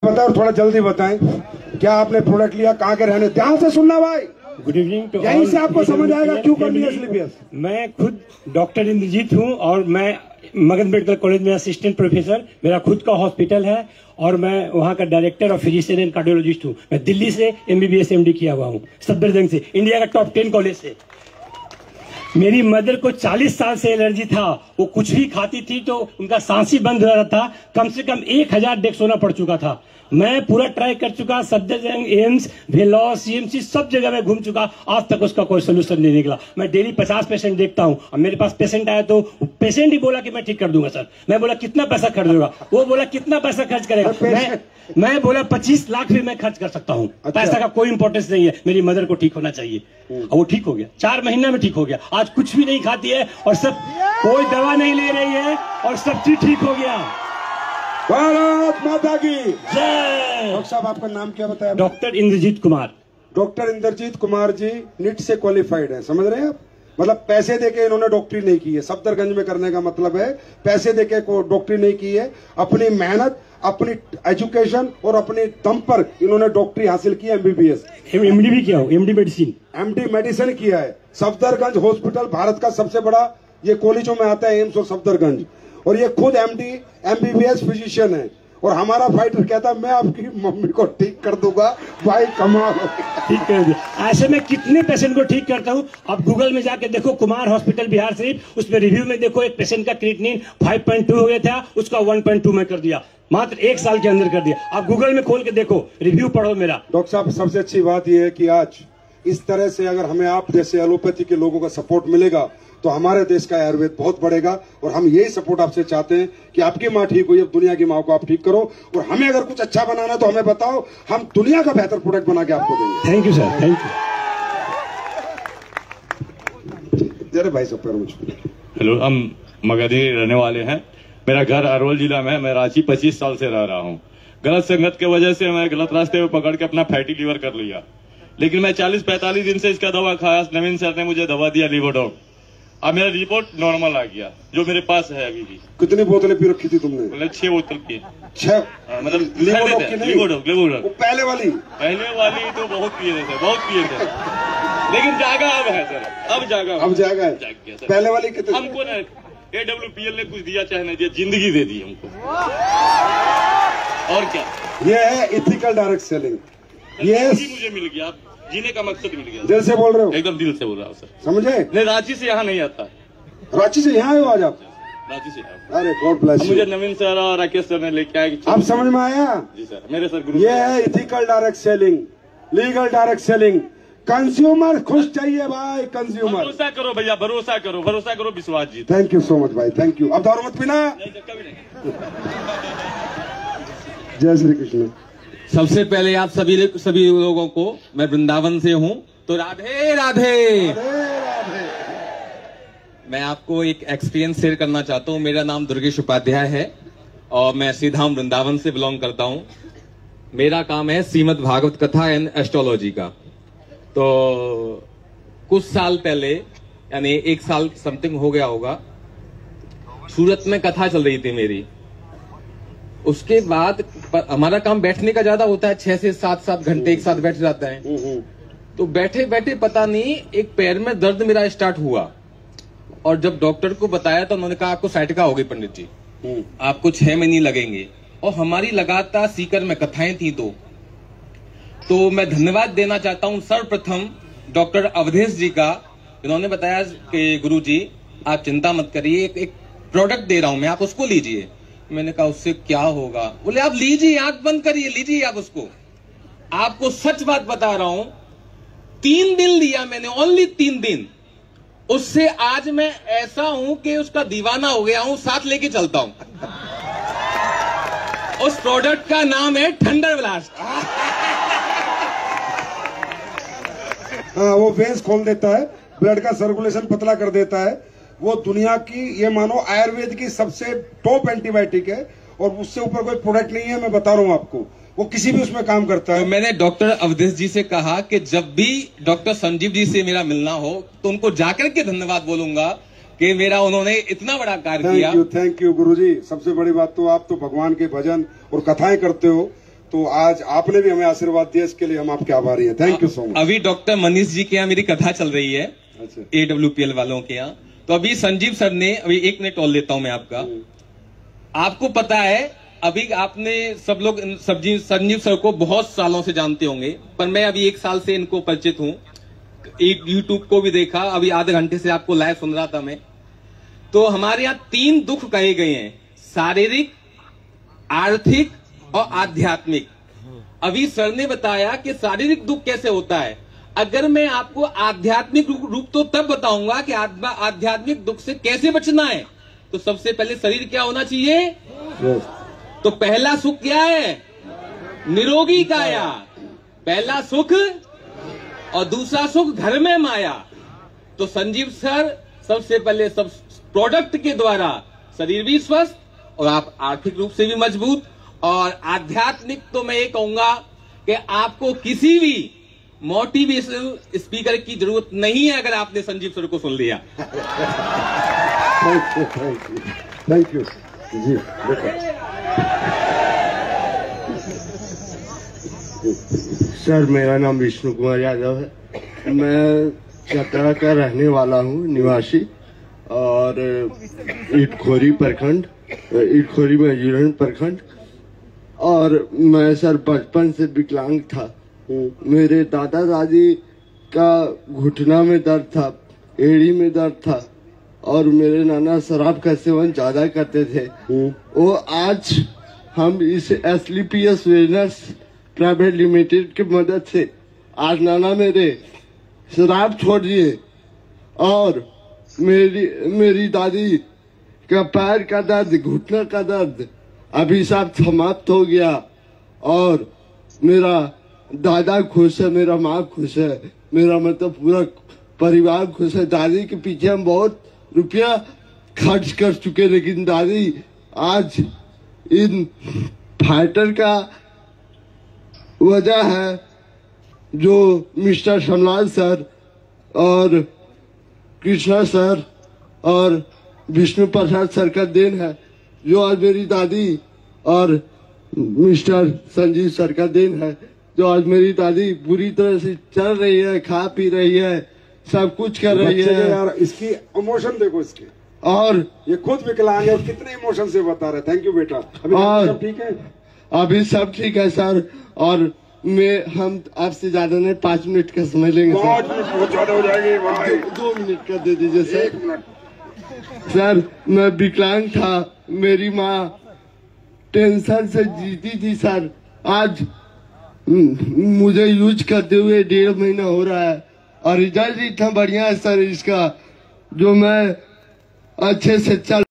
बताओ, थोड़ा जल्दी बताएं, क्या आपने प्रोडक्ट लिया, कहाँ के रहने? ध्यान से सुनना भाई। गुड इवनिंग टू यहीं से आपको समझ आएगा क्यों कर लिया स्लीपियस। मैं खुद डॉक्टर इंद्रजीत हूं और मैं मगध मेडिकल कॉलेज में असिस्टेंट प्रोफेसर, मेरा खुद का हॉस्पिटल है और मैं वहां का डायरेक्टर और फिजिशियन एंड कार्डियोलॉजिस्ट हूं। मैं दिल्ली से MBBS MD किया हुआ हूं, सफदरजंग से, इंडिया का टॉप 10 कॉलेज से। मेरी मदर को 40 साल से एलर्जी था, वो कुछ भी खाती थी तो उनका सांस ही बंद हो रहा था। कम से कम 1000 डेक्सोना पड़ चुका था। मैं पूरा ट्राई कर चुका, सफदरजंग, एम्स, वेलॉस, CMC सब जगह मैं घूम चुका, आज तक उसका कोई सोल्यूशन नहीं निकला। मैं डेली 50 पेशेंट देखता हूं और मेरे पास पेशेंट आया तो पेशेंट ही बोला कि मैं ठीक कर दूंगा सर। मैं बोला कितना पैसा खर्च होगा, वो बोला कितना पैसा खर्च करेगा। मैं बोला 25 लाख भी मैं खर्च कर सकता हूँ। पैसा का कोई इंपॉर्टेंस नहीं है, मेरी मदर को ठीक होना चाहिए। और वो ठीक हो गया, 4 महीने में ठीक हो गया। आज कुछ भी नहीं खाती है और सब, कोई दवा नहीं ले रही है और सब चीज ठीक हो गया। भारत माता की जय। डॉक्टर साहब, आपका नाम क्या बताया? Doctor Indrajit Kumar. Doctor Indrajit Kumar ji NEET से क्वालिफाइड है, समझ रहे हैं आप? मतलब पैसे देके इन्होंने डॉक्टरी नहीं की है। सफदरगंज में करने का मतलब है पैसे देके डॉक्टरी नहीं की है, अपनी मेहनत, अपनी एजुकेशन और अपने दम पर इन्होंने डॉक्टरी हासिल की है। MBBS MD भी किया हूँ, MD मेडिसिन किया है। सफदरगंज हॉस्पिटल भारत का सबसे बड़ा ये कॉलेजों में आता है, एम्स और सफदरगंज। और ये खुद MD MBBS फिजिशियन है। और हमारा फाइटर कहता है मैं आपकी मम्मी को ठीक कर दूंगा। भाई कमाल, ठीक कर दिया। ऐसे में कितने पेशेंट को ठीक करता हूँ। आप गूगल में जाके देखो, कुमार हॉस्पिटल बिहार शरीफ, उसमें रिव्यू में देखो, एक पेशेंट का क्रिएटिनिन 5.2 हो गया था, उसका 1.2 में कर दिया, मात्र 1 साल के अंदर कर दिया। आप गूगल में खोल के देखो, रिव्यू पढ़ो मेरा। डॉक्टर साहब, सबसे अच्छी बात यह है कि आज इस तरह से अगर हमें आप जैसे एलोपैथी के लोगों का सपोर्ट मिलेगा तो हमारे देश का आयुर्वेद बहुत बढ़ेगा। और हम यही सपोर्ट आपसे चाहते हैं कि आपकी माँ ठीक हुई, अब दुनिया की माँ को आप ठीक करो। और हमें अगर कुछ अच्छा बनाना है तो हमें बताओ, हम दुनिया का बेहतर प्रोडक्ट बना के आपको देंगे। Thank you sir, thank you. जरा भाई सब पर मुझे। हेलो, हम मगधी रहने वाले हैं। मेरा घर अरवल जिला में है। मैं रांची 25 साल से रह रहा हूँ। गलत संगत की वजह से मैं गलत रास्ते में पकड़ के अपना फैटी लीवर कर लिया। लेकिन मैं 40-45 दिन से इसका दवा खाया। नवीन सर ने मुझे दवा दिया लिवोडॉक। अब मेरा रिपोर्ट नॉर्मल आ गया, जो मेरे पास है अभी भी। कितनी बोतलें पी रखी थी तुमने? मतलब 6 बोतल की। 6? मतलब लिवोडॉक पहले वाली तो बहुत पिए थे, बहुत पिए थे। लेकिन जागा अब है सर, अब जागा है। पहले वाली कितनी? हमको ना AWPL ने कुछ दिया चाहे नहीं दिया, जिंदगी दे दी हमको। और क्या, ये है इथिकल डायरेक्ट सेलिंग। ये मुझे मिल गया, जीने का मकसद मिल गया। दिल से बोल रहे हो? एकदम दिल से बोल रहा हूँ सर। समझे? नहीं, रांची से यहाँ नहीं आता। रांची से यहाँ आए हो आज आप? रांची से। अरे गॉड ब्लेस यू। मुझे नवीन सर और राकेश सर ने लेके आए। आप समझ में आया? जी सर, मेरे सर गुरु। ये है ethical direct selling, legal direct selling. Consumer खुश चाहिए भाई, कंज्यूमर। भरोसा करो भैया, भरोसा करो, विश्वास जी। थैंक यू सो मच भाई, थैंक यू। अब दारू मत पीना। जय श्री कृष्ण। सबसे पहले आप सभी लोगों को, मैं वृंदावन से हूं, तो राधे राधे। मैं आपको एक एक्सपीरियंस शेयर करना चाहता हूं। मेरा नाम दुर्गेश उपाध्याय है और मैं सीधाम वृंदावन से बिलोंग करता हूं। मेरा काम है श्रीमद् भागवत कथा एंड एस्ट्रोलॉजी का। तो कुछ साल पहले, यानी 1 साल समथिंग हो गया होगा, सूरत में कथा चल रही थी मेरी। उसके बाद हमारा काम बैठने का ज्यादा होता है, 6 से 7 घंटे एक साथ बैठ जाते हैं। तो बैठे बैठे पता नहीं एक पैर में दर्द मेरा स्टार्ट हुआ और जब डॉक्टर को बताया तो उन्होंने कहा आपको साइटिका हो गई पंडित जी, आपको 6 महीने लगेंगे। और हमारी लगातार सीकर में कथाएं थी। तो मैं धन्यवाद देना चाहता हूं सर्वप्रथम डॉक्टर अवधेश जी का। इन्होंने बताया कि गुरु जी आप चिंता मत करिए, एक प्रोडक्ट दे रहा हूं मैं, आप उसको लीजिए। मैंने कहा उससे क्या होगा? बोले आप लीजिए, आंख बंद करिए, लीजिए आप उसको। आपको सच बात बता रहा हूं, 3 दिन लिया मैंने, ओनली 3 दिन। उससे आज मैं ऐसा हूं कि उसका दीवाना हो गया हूं, साथ लेके चलता हूं। उस प्रोडक्ट का नाम है थंडर ब्लास्ट। हाँ, वो वेंस खोल देता है, ब्लड का सर्कुलेशन पतला कर देता है। वो दुनिया की, ये मानो आयुर्वेद की सबसे टॉप एंटीबायोटिक है और उससे ऊपर कोई प्रोडक्ट नहीं है। मैं बता रहा हूँ आपको, वो किसी भी उसमें काम करता है। तो मैंने डॉक्टर अवधेश जी से कहा कि जब भी डॉक्टर संजीव जी से मेरा मिलना हो तो उनको जाकर के धन्यवाद बोलूंगा कि मेरा उन्होंने इतना बड़ा कार्य किया। थैंक यू गुरुजी। सबसे बड़ी बात तो आप तो भगवान के भजन और कथाएं करते हो। तो आज आपने भी हमें आशीर्वाद दिया, इसके लिए हम आपके आभारी हैं। Thank you so much. अभी डॉक्टर मनीष जी के यहाँ मेरी कथा चल रही है, अच्छा। AWPL वालों के यहाँ। तो अभी संजीव सर ने, अभी 1 मिनट और लेता हूं मैं आपका। आपको पता है, अभी आपने सब लोग संजीव सर को बहुत सालों से जानते होंगे, पर मैं अभी 1 साल से इनको परिचित हूं। YouTube को भी देखा, अभी आधे घंटे से आपको लाइव सुन रहा था मैं। तो हमारे यहाँ 3 दुख कहे गए हैं, शारीरिक, आर्थिक और आध्यात्मिक। अभी सर ने बताया कि शारीरिक दुख कैसे होता है। अगर मैं आपको आध्यात्मिक रूप तो तब बताऊंगा कि आध्यात्मिक दुख से कैसे बचना है। तो सबसे पहले शरीर क्या होना चाहिए? तो पहला सुख क्या है? निरोगी काया, पहला सुख। और दूसरा सुख घर में माया। तो संजीव सर सबसे पहले सब प्रोडक्ट के द्वारा शरीर भी स्वस्थ और आप आर्थिक रूप से भी मजबूत, और आध्यात्मिक तो मैं ये कहूंगा कि आपको किसी भी मोटिवेशनल स्पीकर की जरूरत नहीं है अगर आपने संजीव सर को सुन लिया। Thank you ji. सर, मेरा नाम विष्णु कुमार यादव है। मैं चतरा का रहने वाला हूँ, निवासी, और इटखोरी प्रखंड, इटखोरी में जीरण प्रखंड। और मैं सर बचपन से विकलांग था। मेरे दादा दादी का घुटना में दर्द था, एड़ी में दर्द था, और मेरे नाना शराब का सेवन ज्यादा करते थे। वो आज हम इस SLPS वेलनेस प्राइवेट लिमिटेड की मदद से आज नाना मेरे शराब छोड़ दिए, और मेरी दादी का पैर का दर्द, घुटने का दर्द अभी सब समाप्त हो गया। और मेरा दादा खुश है, मेरा माँ खुश है, मेरा मतलब पूरा परिवार खुश है। दादी के पीछे हम बहुत रुपया खर्च कर चुके, लेकिन दादी आज इन फाइटर का वजह है जो मिस्टर शमलाल सर और कृष्णा सर और विष्णु प्रसाद सर का देन है, जो आज मेरी दादी और मिस्टर संजीव सर का देन है, जो आज मेरी दादी पूरी तरह से चल रही है, खा पी रही है, सब कुछ कर रही है। यार इसकी इमोशन देखो इसके, और ये खुद विकलांग है और कितने इमोशन से बता रहे। थैंक यू बेटा। अभी सब ठीक है? अभी सब ठीक है सर। और हम आपसे ज्यादा नहीं, 5 मिनट का समय लेंगे। 5 मिनट बहुत ज्यादा हो जाएगी भाई। 2 मिनट का दे दीजिए सर। 1 मिनट। सर, मैं विकलांग था, मेरी माँ टेंशन से जीती थी सर। आज मुझे यूज करते हुए 1.5 महीना हो रहा है, और रिजल्ट इतना बढ़िया है सर इसका, जो मैं अच्छे से चल